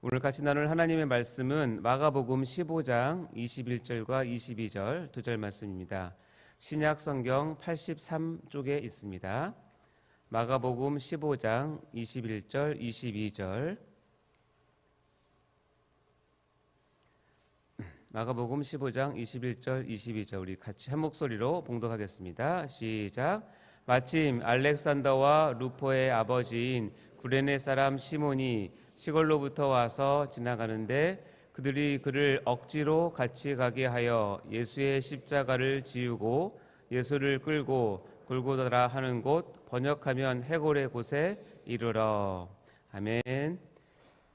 오늘 같이 나눌 하나님의 말씀은 마가복음 15장 21절과 22절 두 절 말씀입니다. 신약 성경 83쪽에 있습니다. 마가복음 15장 21절 22절 마가복음 15장 21절 22절 우리 같이 한 목소리로 봉독하겠습니다. 시작. 마침 알렉산더와 루포의 아버지인 구레네 사람 시몬이 시골로부터 와서 지나가는데 그들이 그를 억지로 같이 가게 하여 예수의 십자가를 지우고 예수를 끌고 골고다라 하는 곳, 번역하면 해골의 곳에 이르러. 아멘.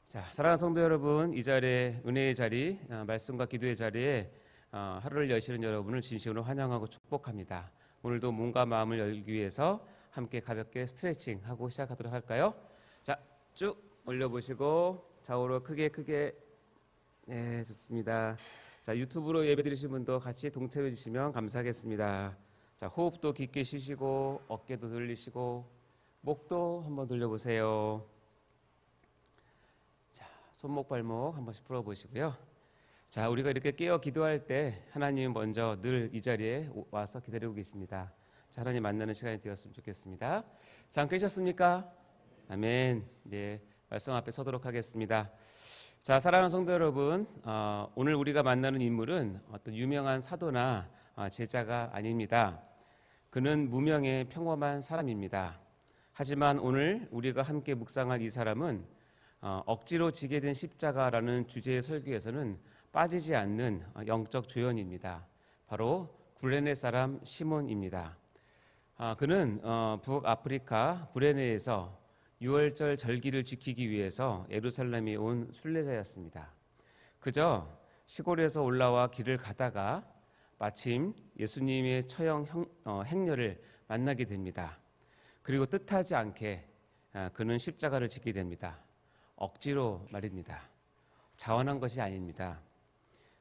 자, 사랑하는 성도 여러분, 이 자리에 은혜의 자리, 말씀과 기도의 자리에 하루를 여시는 여러분을 진심으로 환영하고 축복합니다. 오늘도 몸과 마음을 열기 위해서 함께 가볍게 스트레칭하고 시작하도록 할까요? 자, 쭉 올려보시고 좌우로 크게. 네, 좋습니다. 자, 유튜브로 예배드리신 분도 같이 동참해 주시면 감사하겠습니다. 자, 호흡도 깊게 쉬시고 어깨도 돌리시고 목도 한번 돌려보세요. 자, 손목 발목 한 번씩 풀어보시고요. 자, 우리가 이렇게 깨어 기도할 때 하나님 먼저 늘 이 자리에 와서 기다리고 계십니다. 자, 하나님 만나는 시간이 되었으면 좋겠습니다. 자, 안 깨셨습니까? 아멘. 이제 말씀 앞에 서도록 하겠습니다. 자, 사랑하는 성도 여러분, 오늘 우리가 만나는 인물은 어떤 유명한 사도나 제자가 아닙니다. 그는 무명의 평범한 사람입니다. 하지만 오늘 우리가 함께 묵상할 이 사람은 억지로 지게 된 십자가라는 주제의 설교에서는 빠지지 않는 영적 조연입니다. 바로 구레네 사람 시몬입니다. 그는 북아프리카 구레네에서 유월절 절기를 지키기 위해서 예루살렘에 온 순례자였습니다. 그저 시골에서 올라와 길을 가다가 마침 예수님의 처형 행렬을 만나게 됩니다. 그리고 뜻하지 않게 그는 십자가를 지게 됩니다. 억지로 말입니다. 자원한 것이 아닙니다.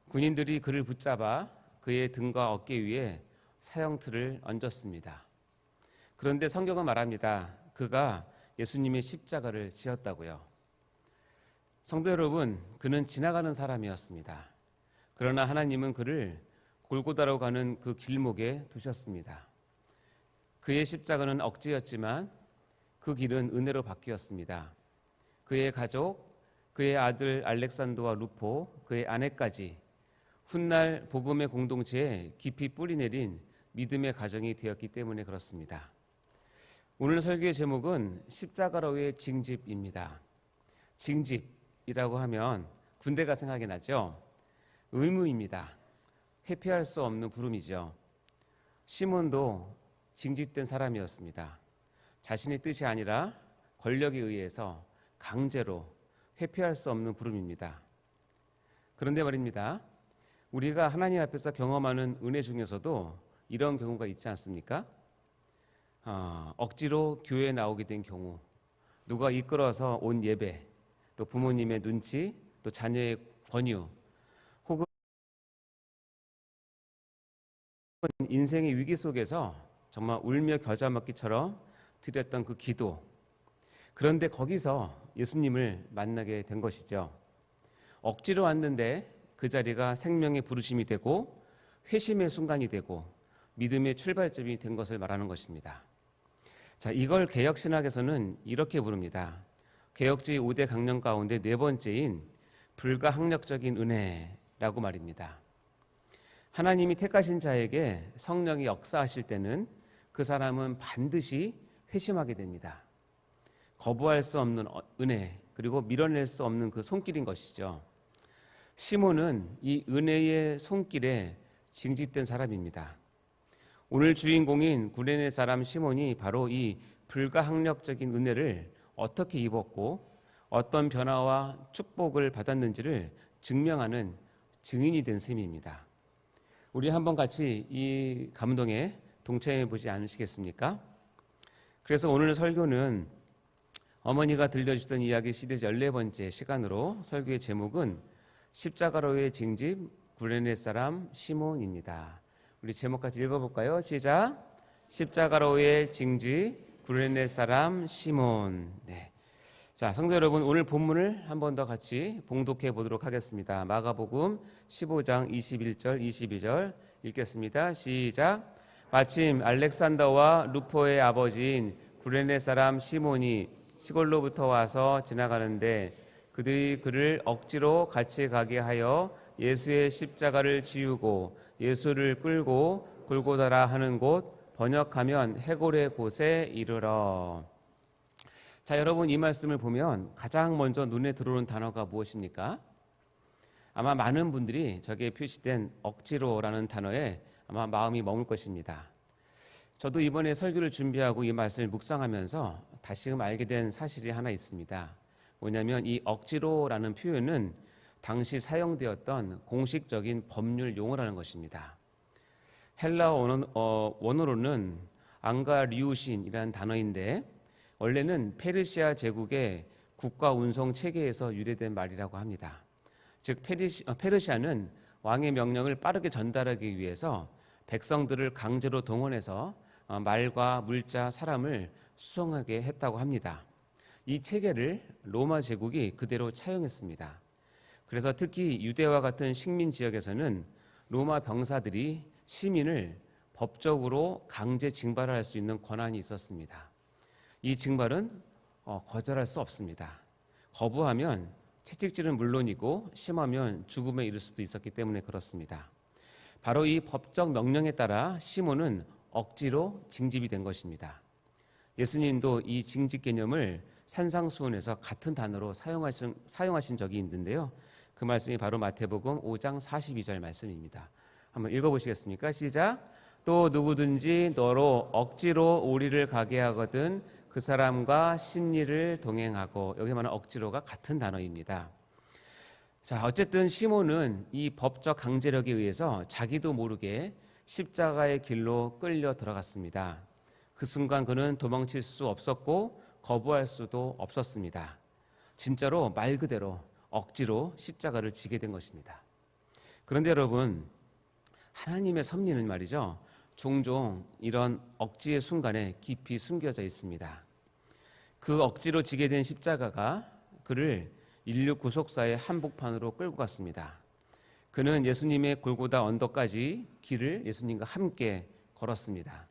군인들이 그를 붙잡아 그의 등과 어깨 위에 사형틀을 얹었습니다. 그런데 성경은 말합니다. 그가 예수님의 십자가를 지었다고요. 성도 여러분, 그는 지나가는 사람이었습니다. 그러나 하나님은 그를 골고다로 가는 그 길목에 두셨습니다. 그의 십자가는 억지였지만 그 길은 은혜로 바뀌었습니다. 그의 가족, 그의 아들 알렉산더와 루포, 그의 아내까지 훗날 복음의 공동체에 깊이 뿌리내린 믿음의 가정이 되었기 때문에 그렇습니다. 오늘 설교의 제목은 십자가로의 징집입니다. 징집이라고 하면 군대가 생각이 나죠. 의무입니다. 회피할 수 없는 부름이죠. 시몬도 징집된 사람이었습니다. 자신의 뜻이 아니라 권력에 의해서 강제로 회피할 수 없는 부름입니다. 그런데 말입니다. 우리가 하나님 앞에서 경험하는 은혜 중에서도 이런 경우가 있지 않습니까? 억지로 교회에 나오게 된 경우, 누가 이끌어서 온 예배, 또 부모님의 눈치, 또 자녀의 권유, 혹은 인생의 위기 속에서 정말 울며 겨자 먹기처럼 드렸던 그 기도, 그런데 거기서 예수님을 만나게 된 것이죠. 억지로 왔는데 그 자리가 생명의 부르심이 되고 회심의 순간이 되고 믿음의 출발점이 된 것을 말하는 것입니다. 자, 이걸 개혁신학에서는 이렇게 부릅니다. 개혁주의 5대 강령 가운데 네 번째인 불가항력적인 은혜라고 말입니다. 하나님이 택하신 자에게 성령이 역사하실 때는 그 사람은 반드시 회심하게 됩니다. 거부할 수 없는 은혜, 그리고 밀어낼 수 없는 그 손길인 것이죠. 시몬은 이 은혜의 손길에 징집된 사람입니다. 오늘 주인공인 구레네 사람 시몬이 바로 이 불가항력적인 은혜를 어떻게 입었고 어떤 변화와 축복을 받았는지를 증명하는 증인이 된 셈입니다. 우리 한번 같이 이 감동에 동참해 보지 않으시겠습니까? 그래서 오늘 설교는 어머니가 들려주던 이야기 시리즈 14번째 시간으로 설교의 제목은 십자가로의 징집 구레네 사람 시몬입니다. 우리 제목 같이 읽어볼까요? 시작. 십자가로의 징집 구레네 사람 시몬. 네. 자, 성도 여러분, 오늘 본문을 한 번 더 같이 봉독해 보도록 하겠습니다. 마가복음 15장 21절 22절 읽겠습니다. 시작. 마침 알렉산더와 루포의 아버지인 구레네 사람 시몬이 시골로부터 와서 지나가는데 그들이 그를 억지로 같이 가게 하여 예수의 십자가를 지우고 예수를 끌고 골고다라 하는 곳, 번역하면 해골의 곳에 이르러. 자, 여러분, 이 말씀을 보면 가장 먼저 눈에 들어오는 단어가 무엇입니까? 아마 많은 분들이 저기에 표시된 억지로라는 단어에 아마 마음이 머물 것입니다. 저도 이번에 설교를 준비하고 이 말씀을 묵상하면서 다시금 알게 된 사실이 하나 있습니다. 뭐냐면 이 억지로라는 표현은 당시 사용되었던 공식적인 법률 용어라는 것입니다. 헬라어 원어로는 앙가리우신이라는 단어인데 원래는 페르시아 제국의 국가 운송 체계에서 유래된 말이라고 합니다. 즉 페르시아는 왕의 명령을 빠르게 전달하기 위해서 백성들을 강제로 동원해서 말과 물자, 사람을 수송하게 했다고 합니다. 이 체계를 로마 제국이 그대로 차용했습니다. 그래서 특히 유대와 같은 식민 지역에서는 로마 병사들이 시민을 법적으로 강제 징발할 수 있는 권한이 있었습니다. 이 징발은 거절할 수 없습니다. 거부하면 채찍질은 물론이고 심하면 죽음에 이를 수도 있었기 때문에 그렇습니다. 바로 이 법적 명령에 따라 시몬은 억지로 징집이 된 것입니다. 예수님도 이 징집 개념을 산상수훈에서 같은 단어로 사용하신 적이 있는데요. 그 말씀이 바로 마태복음 5장 42절 말씀입니다. 한번 읽어보시겠습니까? 시작. 또 누구든지 너로 억지로 우리를 가게 하거든 그 사람과 심리를 동행하고, 여기 말하는 억지로가 같은 단어입니다. 자, 어쨌든 시몬은 이 법적 강제력에 의해서 자기도 모르게 십자가의 길로 끌려 들어갔습니다. 그 순간 그는 도망칠 수 없었고 거부할 수도 없었습니다. 진짜로 말 그대로 억지로 십자가를 지게 된 것입니다. 그런데 여러분, 하나님의 섭리는 말이죠, 종종 이런 억지의 순간에 깊이 숨겨져 있습니다. 그 억지로 지게 된 십자가가 그를 인류 구속사의 한복판으로 끌고 갔습니다. 그는 예수님의 골고다 언덕까지 길을 예수님과 함께 걸었습니다.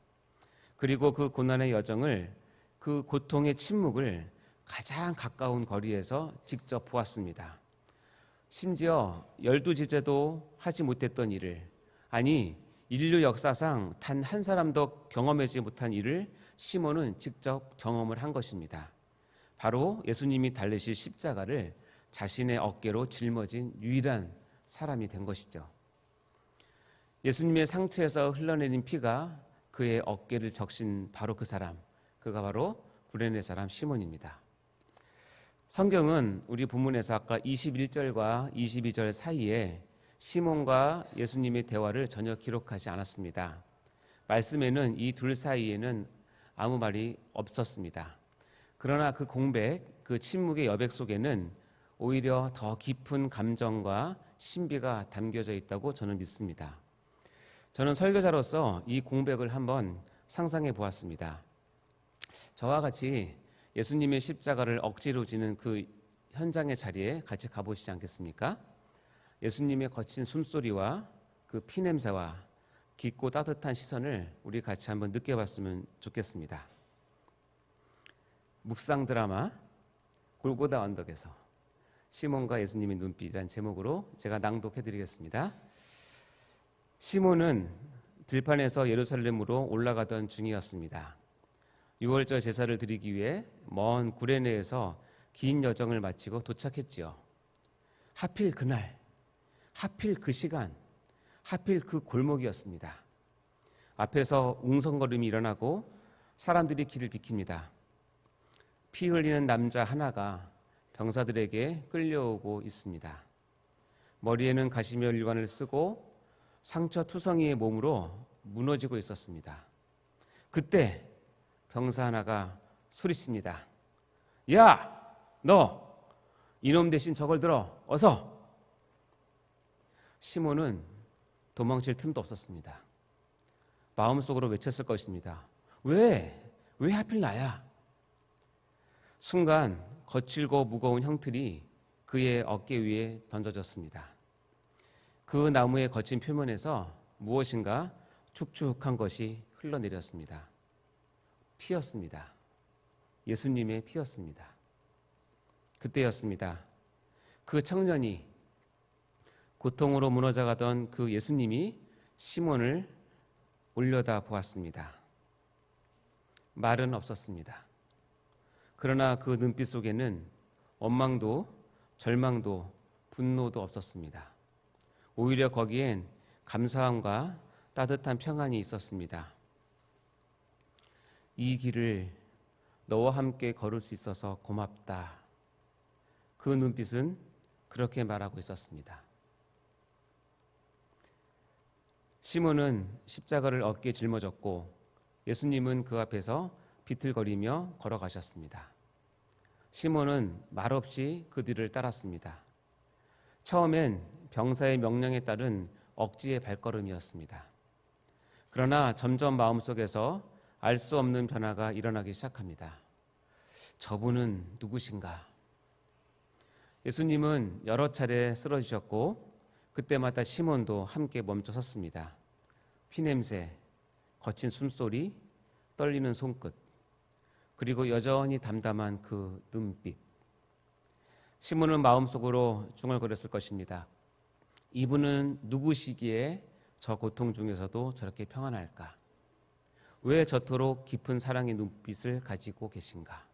그리고 그 고난의 여정을, 그 고통의 침묵을 가장 가까운 거리에서 직접 보았습니다. 심지어 12지제도 하지 못했던 일을, 아니 인류 역사상 단 한 사람도 경험하지 못한 일을 시몬은 직접 경험을 한 것입니다. 바로 예수님이 달리실 십자가를 자신의 어깨로 짊어진 유일한 사람이 된 것이죠. 예수님의 상처에서 흘러내린 피가 그의 어깨를 적신 바로 그 사람, 그가 바로 구레네 사람 시몬입니다. 성경은 우리 본문에서 아까 21절과 22절 사이에 시몬과 예수님의 대화를 전혀 기록하지 않았습니다. 말씀에는 이 둘 사이에는 아무 말이 없었습니다. 그러나 그 공백, 그 침묵의 여백 속에는 오히려 더 깊은 감정과 신비가 담겨져 있다고 저는 믿습니다. 저는 설교자로서 이 공백을 한번 상상해 보았습니다. 저와 같이 예수님의 십자가를 억지로 지는 그 현장의 자리에 같이 가보시지 않겠습니까? 예수님의 거친 숨소리와 그 피냄새와 깊고 따뜻한 시선을 우리 같이 한번 느껴봤으면 좋겠습니다. 묵상 드라마 골고다 언덕에서 시몬과 예수님의 눈빛이라는 제목으로 제가 낭독해드리겠습니다. 시몬은 들판에서 예루살렘으로 올라가던 중이었습니다. 유월절 제사를 드리기 위해 먼 구레네에서 긴 여정을 마치고 도착했지요. 하필 그날, 하필 그 시간, 하필 그 골목이었습니다. 앞에서 웅성거림이 일어나고 사람들이 길을 비킵니다. 피 흘리는 남자 하나가 병사들에게 끌려오고 있습니다. 머리에는 가시멸 유관을 쓰고 상처 투성이의 몸으로 무너지고 있었습니다. 그때 병사 하나가 소리칩니다. 야! 너! 이놈 대신 저걸 들어! 어서! 시몬은 도망칠 틈도 없었습니다. 마음속으로 외쳤을 것입니다. 왜 하필 나야? 순간 거칠고 무거운 형틀이 그의 어깨 위에 던져졌습니다. 그 나무의 거친 표면에서 무엇인가 축축한 것이 흘러내렸습니다. 피였습니다. 예수님의 피였습니다. 그때였습니다. 그 청년이 고통으로 무너져가던 그 예수님이 시몬을 올려다 보았습니다. 말은 없었습니다. 그러나 그 눈빛 속에는 원망도 절망도 분노도 없었습니다. 오히려 거기엔 감사함과 따뜻한 평안이 있었습니다. 이 길을 너와 함께 걸을 수 있어서 고맙다. 그 눈빛은 그렇게 말하고 있었습니다. 시몬은 십자가를 어깨에 짊어졌고 예수님은 그 앞에서 비틀거리며 걸어가셨습니다. 시몬은 말없이 그 뒤를 따랐습니다. 처음엔 병사의 명령에 따른 억지의 발걸음이었습니다. 그러나 점점 마음속에서 알 수 없는 변화가 일어나기 시작합니다. 저분은 누구신가? 예수님은 여러 차례 쓰러지셨고 그때마다 시몬도 함께 멈춰 섰습니다. 피냄새, 거친 숨소리, 떨리는 손끝, 그리고 여전히 담담한 그 눈빛. 시몬은 마음속으로 중얼거렸을 것입니다. 이분은 누구시기에 저 고통 중에서도 저렇게 평안할까? 왜 저토록 깊은 사랑의 눈빛을 가지고 계신가?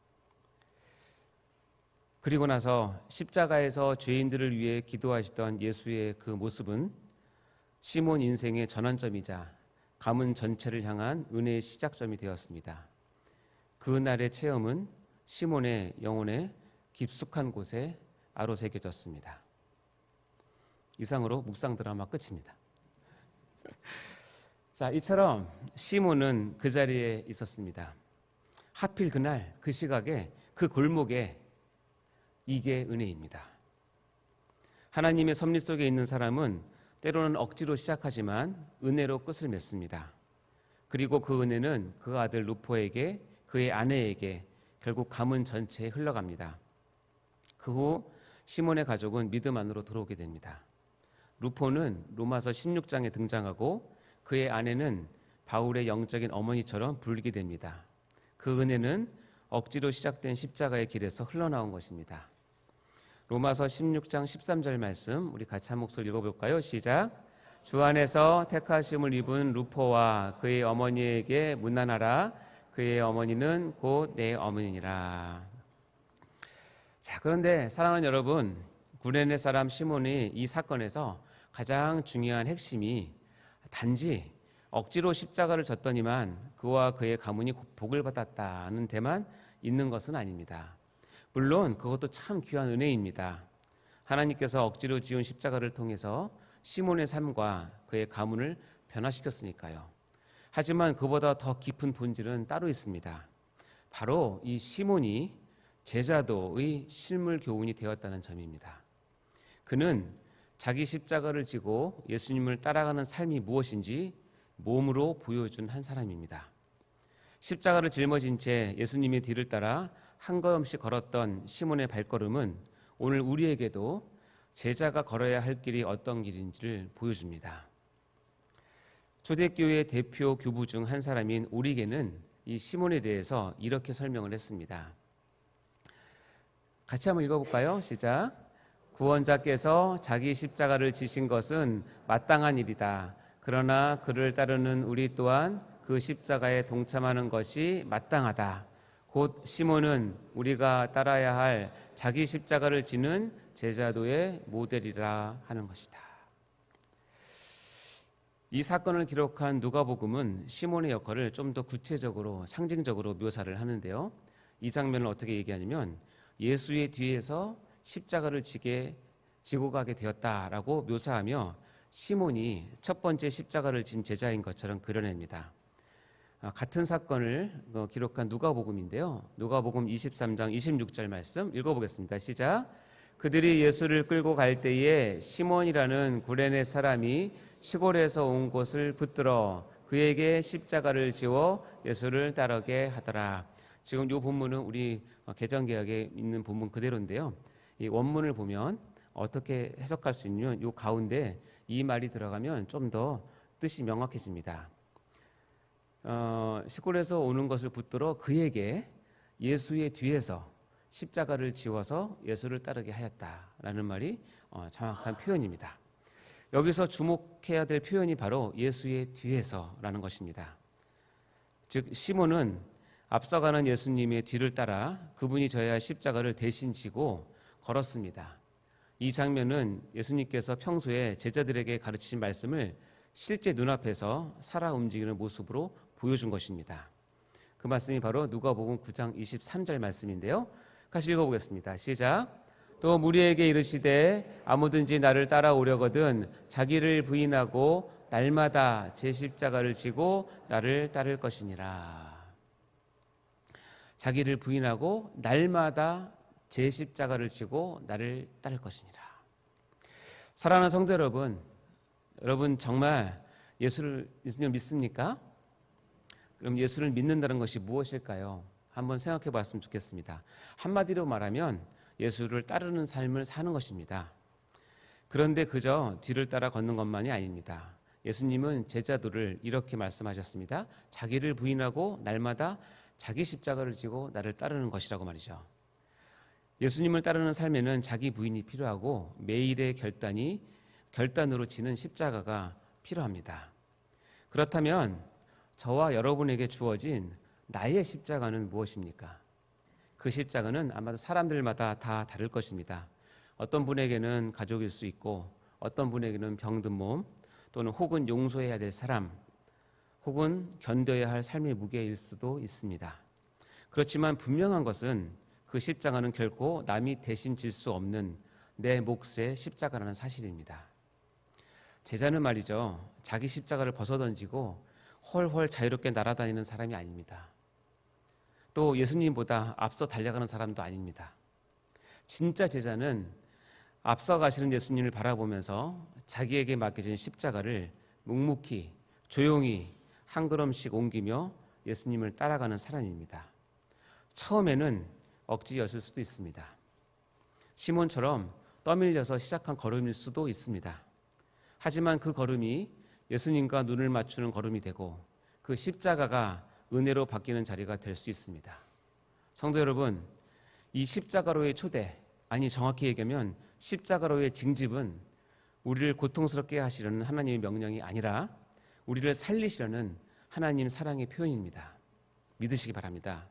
그리고 나서 십자가에서 죄인들을 위해 기도하시던 예수의 그 모습은 시몬 인생의 전환점이자 가문 전체를 향한 은혜의 시작점이 되었습니다. 그날의 체험은 시몬의 영혼의 깊숙한 곳에 아로새겨졌습니다. 이상으로 묵상 드라마 끝입니다. 자, 이처럼 시몬은 그 자리에 있었습니다. 하필 그날 그 시각에 그 골목에 이게 은혜입니다. 하나님의 섭리 속에 있는 사람은 때로는 억지로 시작하지만 은혜로 끝을 맺습니다. 그리고 그 은혜는 그 아들 루포에게, 그의 아내에게, 결국 가문 전체에 흘러갑니다. 그 후 시몬의 가족은 믿음 안으로 들어오게 됩니다. 루포는 로마서 16장에 등장하고 그의 아내는 바울의 영적인 어머니처럼 불리게 됩니다. 그 은혜는 억지로 시작된 십자가의 길에서 흘러나온 것입니다. 로마서 16장 13절 말씀 우리 같이 한 목소리 읽어볼까요? 시작. 주 안에서 택하심을 입은 루포와 그의 어머니에게 문안하라. 그의 어머니는 곧 내 어머니니라. 자, 그런데 사랑하는 여러분, 구레네 사람 시몬이 이 사건에서 가장 중요한 핵심이 단지 억지로 십자가를 졌더니만 그와 그의 가문이 복을 받았다는 데만 있는 것은 아닙니다. 물론 그것도 참 귀한 은혜입니다. 하나님께서 억지로 지은 십자가를 통해서 시몬의 삶과 그의 가문을 변화시켰으니까요. 하지만 그보다 더 깊은 본질은 따로 있습니다. 바로 이 시몬이 제자도의 실물 교훈이 되었다는 점입니다. 그는 자기 십자가를 지고 예수님을 따라가는 삶이 무엇인지 몸으로 보여준 한 사람입니다. 십자가를 짊어진 채 예수님의 뒤를 따라 한 걸음씩 걸었던 시몬의 발걸음은 오늘 우리에게도 제자가 걸어야 할 길이 어떤 길인지를 보여줍니다. 초대교회 대표 교부 중 한 사람인 오리게는 이 시몬에 대해서 이렇게 설명을 했습니다. 같이 한번 읽어볼까요? 시작. 구원자께서 자기 십자가를 지신 것은 마땅한 일이다. 그러나 그를 따르는 우리 또한 그 십자가에 동참하는 것이 마땅하다. 곧 시몬은 우리가 따라야 할 자기 십자가를 지는 제자도의 모델이라 하는 것이다. 이 사건을 기록한 누가복음은 시몬의 역할을 좀 더 구체적으로 상징적으로 묘사를 하는데요. 이 장면을 어떻게 얘기하냐면 예수의 뒤에서 십자가를 지고 가게 되었다라고 묘사하며 시몬이 첫 번째 십자가를 진 제자인 것처럼 그려냅니다. 같은 사건을 기록한 누가복음인데요. 누가복음 23장 26절 말씀 읽어보겠습니다. 시작. 그들이 예수를 끌고 갈 때에 시몬이라는 구레네 사람이 시골에서 온 곳을 붙들어 그에게 십자가를 지워 예수를 따르게 하더라. 지금 이 본문은 우리 개정개혁에 있는 본문 그대로인데요. 이 원문을 보면 어떻게 해석할 수 있냐면 이 가운데 이 말이 들어가면 좀 더 뜻이 명확해집니다. 19절에서 오는 것을 붙들어 그에게 예수의 뒤에서 십자가를 지워서 예수를 따르게 하였다라는 말이 정확한 표현입니다. 여기서 주목해야 될 표현이 바로 예수의 뒤에서라는 것입니다. 즉 시몬은 앞서가는 예수님의 뒤를 따라 그분이 져야 할 십자가를 대신 지고 걸었습니다. 이 장면은 예수님께서 평소에 제자들에게 가르치신 말씀을 실제 눈앞에서 살아 움직이는 모습으로 보여준 것입니다. 그 말씀이 바로 누가복음 9장 23절 말씀인데요. 같이 읽어보겠습니다. 시작. 또 무리에게 이르시되 아무든지 나를 따라오려거든 자기를 부인하고 날마다 제 십자가를 지고 나를 따를 것이니라. 자기를 부인하고 날마다 제 십자가를 지고 나를 따를 것이니라. 사랑하는 성도 여러분, 여러분 정말 예수님을 믿습니까? 그럼 예수를 믿는다는 것이 무엇일까요? 한번 생각해 봤으면 좋겠습니다. 한마디로 말하면 예수를 따르는 삶을 사는 것입니다. 그런데 그저 뒤를 따라 걷는 것만이 아닙니다. 예수님은 제자들을 이렇게 말씀하셨습니다. 자기를 부인하고 날마다 자기 십자가를 지고 나를 따르는 것이라고 말이죠. 예수님을 따르는 삶에는 자기 부인이 필요하고 매일의 결단으로 지는 십자가가 필요합니다. 그렇다면 저와 여러분에게 주어진 나의 십자가는 무엇입니까? 그 십자가는 아마도 사람들마다 다 다를 것입니다. 어떤 분에게는 가족일 수 있고 어떤 분에게는 병든 몸 또는 혹은 용서해야 될 사람 혹은 견뎌야 할 삶의 무게일 수도 있습니다. 그렇지만 분명한 것은 그 십자가는 결코 남이 대신 질 수 없는 내 몫의 십자가라는 사실입니다. 제자는 말이죠. 자기 십자가를 벗어던지고 헐헐 자유롭게 날아다니는 사람이 아닙니다. 또 예수님보다 앞서 달려가는 사람도 아닙니다. 진짜 제자는 앞서 가시는 예수님을 바라보면서 자기에게 맡겨진 십자가를 묵묵히 조용히 한 걸음씩 옮기며 예수님을 따라가는 사람입니다. 처음에는 억지였을 수도 있습니다. 시몬처럼 떠밀려서 시작한 걸음일 수도 있습니다. 하지만 그 걸음이 예수님과 눈을 맞추는 걸음이 되고 그 십자가가 은혜로 바뀌는 자리가 될 수 있습니다. 성도 여러분, 이 십자가로의 초대, 아니 정확히 얘기하면 십자가로의 징집은 우리를 고통스럽게 하시려는 하나님의 명령이 아니라 우리를 살리시려는 하나님 사랑의 표현입니다. 믿으시기 바랍니다.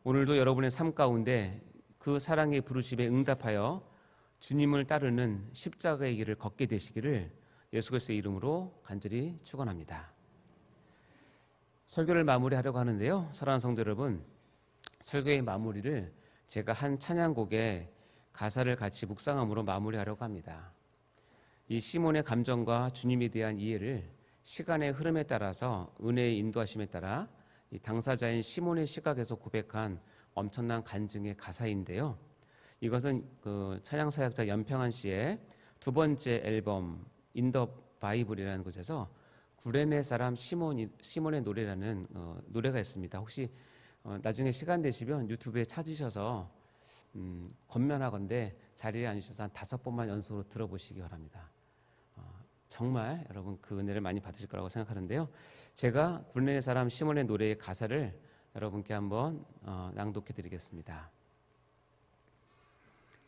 오늘도 여러분의 삶 가운데 그 사랑의 부르심에 응답하여 주님을 따르는 십자가의 길을 걷게 되시기를 예수 그리스도의 이름으로 간절히 축원합니다. 설교를 마무리하려고 하는데요. 사랑하는 성도 여러분, 설교의 마무리를 제가 한 찬양곡의 가사를 같이 묵상함으로 마무리하려고 합니다. 이 시몬의 감정과 주님에 대한 이해를 시간의 흐름에 따라서 은혜의 인도하심에 따라 이 당사자인 시몬의 시각에서 고백한 엄청난 간증의 가사인데요. 이것은 그 찬양사역자 연평한 씨의 두 번째 앨범 인더 바이블이라는 곳에서 구레네 사람 시몬의 노래라는 노래가 있습니다. 혹시 나중에 시간 되시면 유튜브에 찾으셔서 권면하건대 자리에 앉으셔서 한 5번만 연속으로 들어보시기 바랍니다. 정말 여러분 그 은혜를 많이 받으실 거라고 생각하는데요. 제가 구레네 사람 시몬의 노래의 가사를 여러분께 한번 낭독해 드리겠습니다.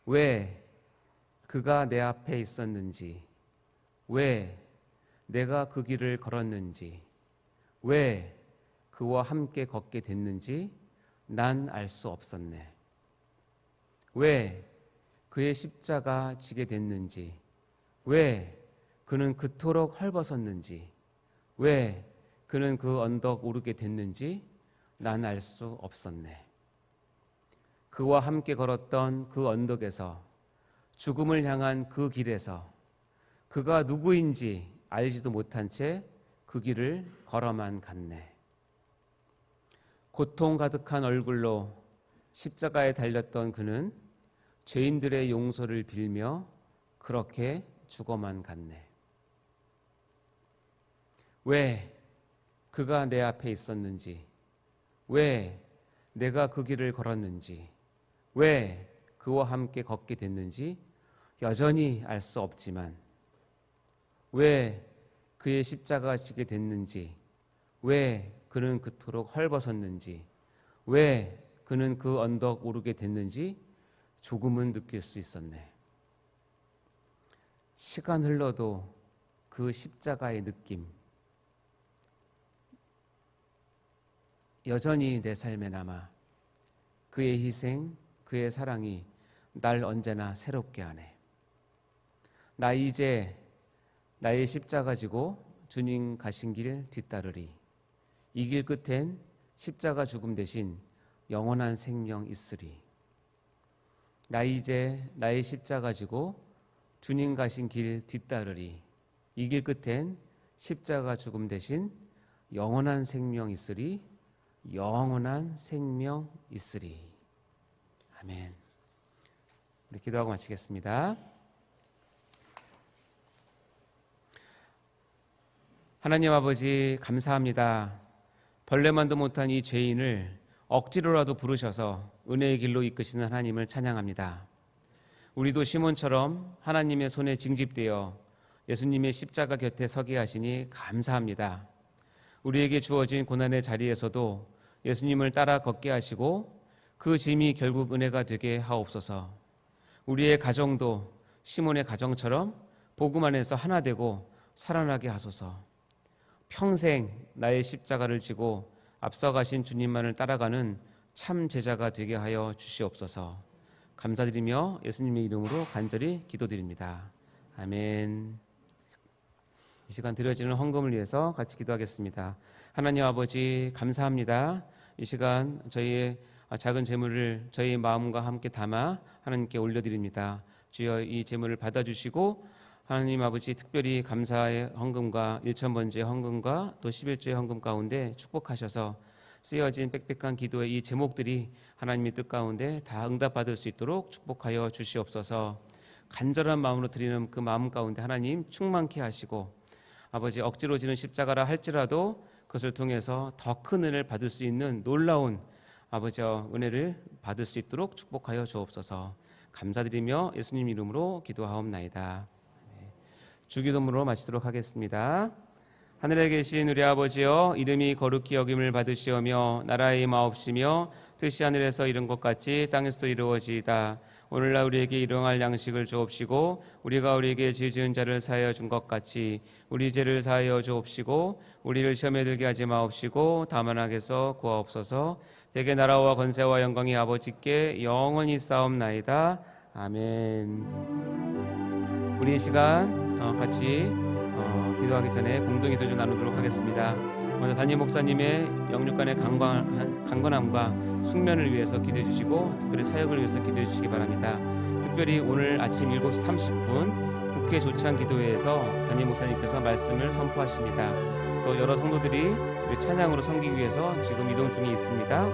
왜 그가 내 앞에 있었는지, 왜 내가 그 길을 걸었는지, 왜 그와 함께 걷게 됐는지 난 알 수 없었네. 왜 그의 십자가 지게 됐는지, 왜 그는 그토록 헐벗었는지, 왜 그는 그 언덕 오르게 됐는지 난 알 수 없었네. 그와 함께 걸었던 그 언덕에서, 죽음을 향한 그 길에서 그가 누구인지 알지도 못한 채 그 길을 걸어만 갔네. 고통 가득한 얼굴로 십자가에 달렸던 그는 죄인들의 용서를 빌며 그렇게 죽어만 갔네. 왜 그가 내 앞에 있었는지, 왜 내가 그 길을 걸었는지, 왜 그와 함께 걷게 됐는지 여전히 알 수 없지만, 왜 그의 십자가가 지게 됐는지, 왜 그는 그토록 헐벗었는지, 왜 그는 그 언덕 오르게 됐는지 조금은 느낄 수 있었네. 시간 흘러도 그 십자가의 느낌 여전히 내 삶에 남아 그의 희생, 그의 사랑이 날 언제나 새롭게 하네. 나 이제 나의 십자가 지고 주님 가신 길 뒤따르리. 이 길 끝엔 십자가 죽음 대신 영원한 생명 있으리. 나 이제 나의 십자가 지고 주님 가신 길 뒤따르리. 이 길 끝엔 십자가 죽음 대신 영원한 생명 있으리. 영원한 생명 있으리. 아멘. 우리 기도하고 마치겠습니다. 하나님 아버지, 감사합니다. 벌레만도 못한 이 죄인을 억지로라도 부르셔서 은혜의 길로 이끄시는 하나님을 찬양합니다. 우리도 시몬처럼 하나님의 손에 징집되어 예수님의 십자가 곁에 서게 하시니 감사합니다. 우리에게 주어진 고난의 자리에서도 예수님을 따라 걷게 하시고 그 짐이 결국 은혜가 되게 하옵소서. 우리의 가정도 시몬의 가정처럼 복음 안에서 하나 되고 살아나게 하소서. 평생 나의 십자가를 지고 앞서가신 주님만을 따라가는 참 제자가 되게 하여 주시옵소서. 감사드리며 예수님의 이름으로 간절히 기도드립니다. 아멘. 이 시간 드려지는 헌금을 위해서 같이 기도하겠습니다. 하나님 아버지, 감사합니다. 이 시간 저희의 작은 재물을 저희 마음과 함께 담아 하나님께 올려드립니다. 주여, 이 재물을 받아주시고 하나님 아버지, 특별히 감사의 헌금과 1,000번째 헌금과 또 11조의 헌금 가운데 축복하셔서 쓰여진 빽빽한 기도의 이 제목들이 하나님의 뜻 가운데 다 응답받을 수 있도록 축복하여 주시옵소서. 간절한 마음으로 드리는 그 마음 가운데 하나님 충만케 하시고, 아버지, 억지로 지는 십자가라 할지라도 그것을 통해서 더 큰 은혜를 받을 수 있는 놀라운 아버지 은혜를 받을 수 있도록 축복하여 주옵소서. 감사드리며 예수님 이름으로 기도하옵나이다. 주기도문으로 마치도록 하겠습니다. 하늘에 계신 우리 아버지여, 이름이 거룩히 여김을 받으시오며 나라의 임하옵시며 뜻이 하늘에서 이룬 것 같이 땅에서도 이루어지이다. 오늘날 우리에게 일용할 양식을 주옵시고 우리가 우리에게 죄 지은 자를 사하여 준 것 같이 우리 죄를 사하여 주옵시고 우리를 시험에 들게 하지 마옵시고 다만 악에서 구하옵소서. 대개 나라와 권세와 영광이 아버지께 영원히 싸움나이다. 아멘. 우리 이 시간 같이 기도하기 전에 공동기도 좀 나누도록 하겠습니다. 먼저 담임 목사님의 영육간의 강건함과 숙면을 위해서 기도해 주시고, 특별히 사역을 위해서 기도해 주시기 바랍니다. 특별히 오늘 아침 7시 30분 국회 조찬 기도회에서 담임 목사님께서 말씀을 선포하십니다. 또 여러 성도들이 우리 찬양으로 섬기기 위해서 지금 이동 중에 있습니다.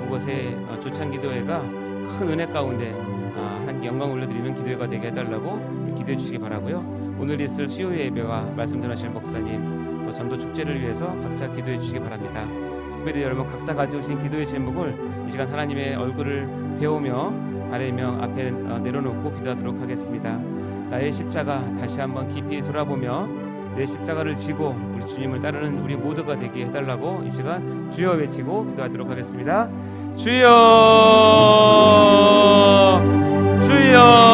그곳에 조찬 기도회가 큰 은혜 가운데 하나님께 영광 올려드리는 기도회가 되게 해달라고 기도해 주시기 바라고요. 오늘 있을 수요 예배와 말씀 전하실 목사님, 또 전도 축제를 위해서 각자 기도해 주시기 바랍니다. 특별히 여러분 각자 가져오신 기도의 제목을 이 시간 하나님의 얼굴을 배우며 아래명 앞에 내려놓고 기도하도록 하겠습니다. 나의 십자가 다시 한번 깊이 돌아보며 내 십자가를 지고 우리 주님을 따르는 우리 모두가 되게 해달라고 이 시간 주여 외치고 기도하도록 하겠습니다. 주여, 주여.